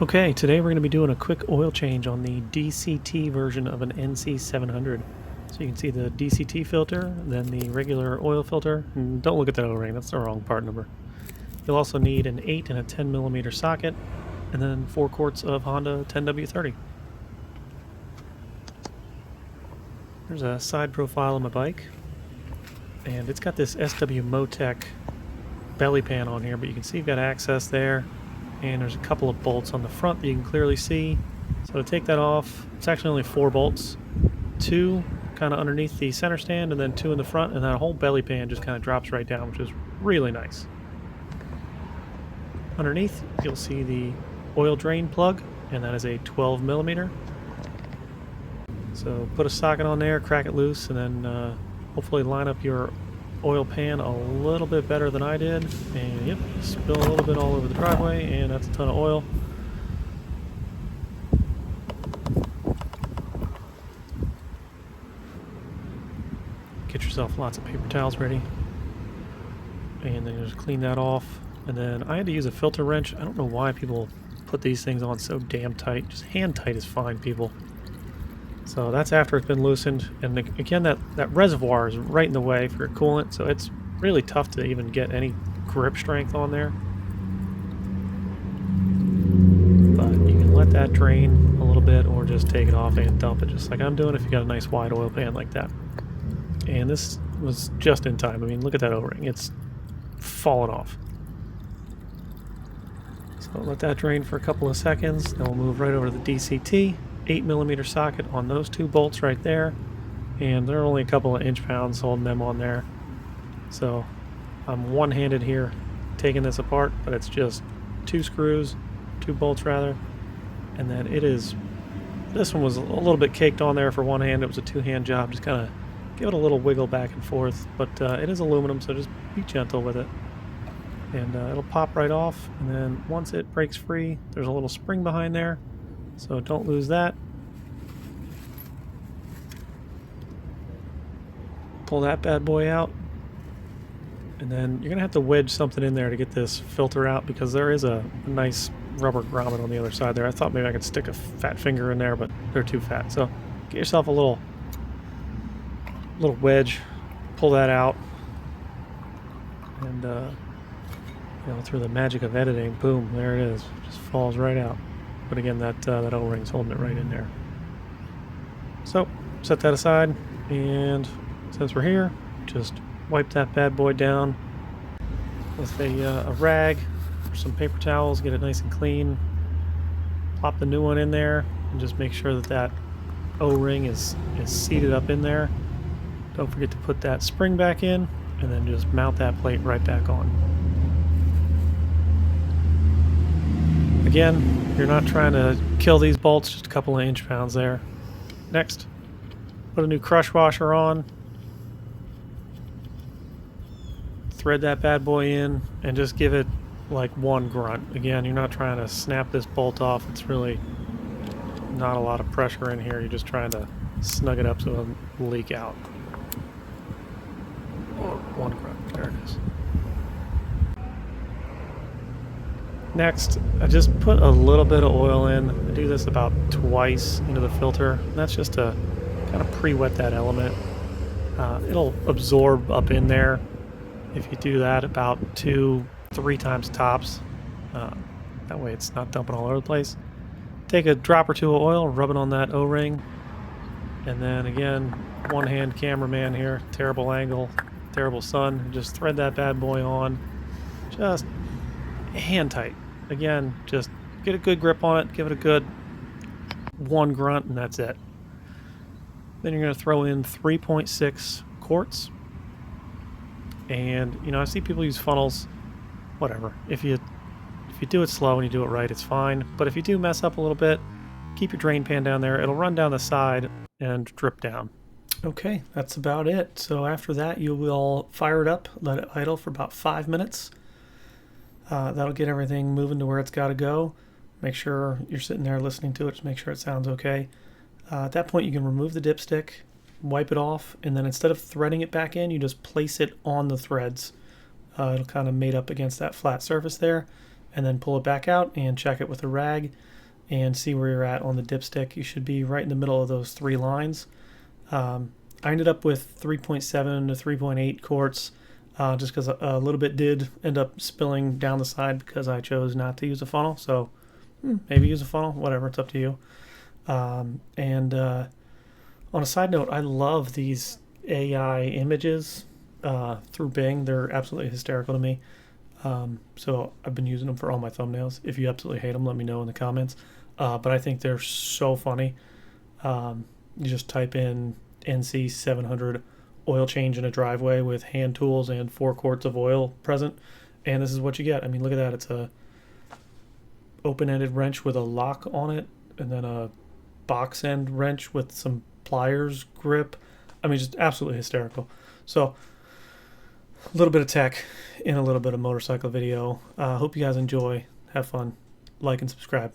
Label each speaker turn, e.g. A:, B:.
A: Okay, today we're going to be doing a quick oil change on the DCT version of an NC700. So you can see the DCT filter, then the regular oil filter. And don't look at that O-ring, that's the wrong part number. You'll also need an 8 and a 10 millimeter socket, and then 4 quarts of Honda 10W30. There's a side profile of my bike, and it's got this SW Motec belly pan on here, but you can see you've got access there. And there's a couple of bolts on the front that you can clearly see. So to take that off, it's actually only 4 bolts. 2 kind of underneath the center stand, and then 2 in the front, and that whole belly pan just kind of drops right down, which is really nice. Underneath, you'll see the oil drain plug, and that is a 12 millimeter. So put a socket on there, crack it loose, and then hopefully line up your oil pan a little bit better than I did, and yep, spill a little bit all over the driveway, and that's a ton of oil. Get yourself lots of paper towels ready, and then just clean that off. And then I had to use a filter wrench. I don't know why people put these things on so damn tight. Just hand tight is fine, people. So that's after it's been loosened, and again that reservoir is right in the way for your coolant, so it's really tough to even get any grip strength on there. But you can let that drain a little bit or just take it off and dump it, just like I'm doing if you got a nice wide oil pan like that. And this was just in time. I mean, look at that O-ring. It's fallen off. So let that drain for a couple of seconds, then we'll move right over to the DCT. 8 millimeter socket on those 2 bolts right there, and they're only a couple of inch-pounds holding them on there. So I'm one-handed here taking this apart, but it's just 2 screws, 2 bolts rather, and then this one was a little bit caked on there for one hand. It was a 2-hand job, just kind of give it a little wiggle back and forth, but it is aluminum, so just be gentle with it. And it'll pop right off, and then once it breaks free, there's a little spring behind there. So don't lose that. Pull that bad boy out. And then you're going to have to wedge something in there to get this filter out, because there is a nice rubber grommet on the other side there. I thought maybe I could stick a fat finger in there, but they're too fat. So get yourself a little wedge. Pull that out. And, through the magic of editing, boom, there it is. It just falls right out. But again, that O-ring's holding it right in there. So set that aside, and since we're here, just wipe that bad boy down with a rag or some paper towels, get it nice and clean. Plop the new one in there, and just make sure that O-ring is seated up in there. Don't forget to put that spring back in, and then just mount that plate right back on. Again, you're not trying to kill these bolts, just a couple of inch-pounds there. Next, put a new crush washer on. Thread that bad boy in and just give it like one grunt. Again, you're not trying to snap this bolt off. It's really not a lot of pressure in here. You're just trying to snug it up so it doesn't leak out. Oh, one grunt. There it is. Next, I just put a little bit of oil in. I do this about twice into the filter. And that's just to kind of pre-wet that element. It'll absorb up in there if you do that about 2-3 times tops. That way it's not dumping all over the place. Take a drop or 2 of oil, rub it on that O-ring. And then again, one-hand cameraman here, terrible angle, terrible sun. Just thread that bad boy on. Just hand tight. Again, just get a good grip on it, give it a good one grunt, and that's it. Then you're going to throw in 3.6 quarts. And I see people use funnels. Whatever. If you do it slow and you do it right, it's fine. But if you do mess up a little bit, keep your drain pan down there. It'll run down the side and drip down. Okay, that's about it. So after that, you will fire it up, let it idle for about 5 minutes. That'll get everything moving to where it's got to go. Make sure you're sitting there listening to it, just make sure it sounds okay. At that point, you can remove the dipstick, wipe it off, and then instead of threading it back in, you just place it on the threads. It'll kind of mate up against that flat surface there. and then pull it back out and check it with a rag and see where you're at on the dipstick. You should be right in the middle of those 3 lines. I ended up with 3.7 to 3.8 quarts just because a little bit did end up spilling down the side because I chose not to use a funnel. So maybe use a funnel, whatever, it's up to you. On a side note, I love these AI images through Bing. They're absolutely hysterical to me. So I've been using them for all my thumbnails. If you absolutely hate them, let me know in the comments. But I think they're so funny. You just type in NC700 oil change in a driveway with hand tools and 4 quarts of oil present, and this is what you get. I mean, look at that. It's a open-ended wrench with a lock on it, and then a box end wrench with some pliers grip. I mean, just absolutely hysterical. So a little bit of tech in a little bit of motorcycle video. Hope you guys enjoy. Have fun. Like and subscribe.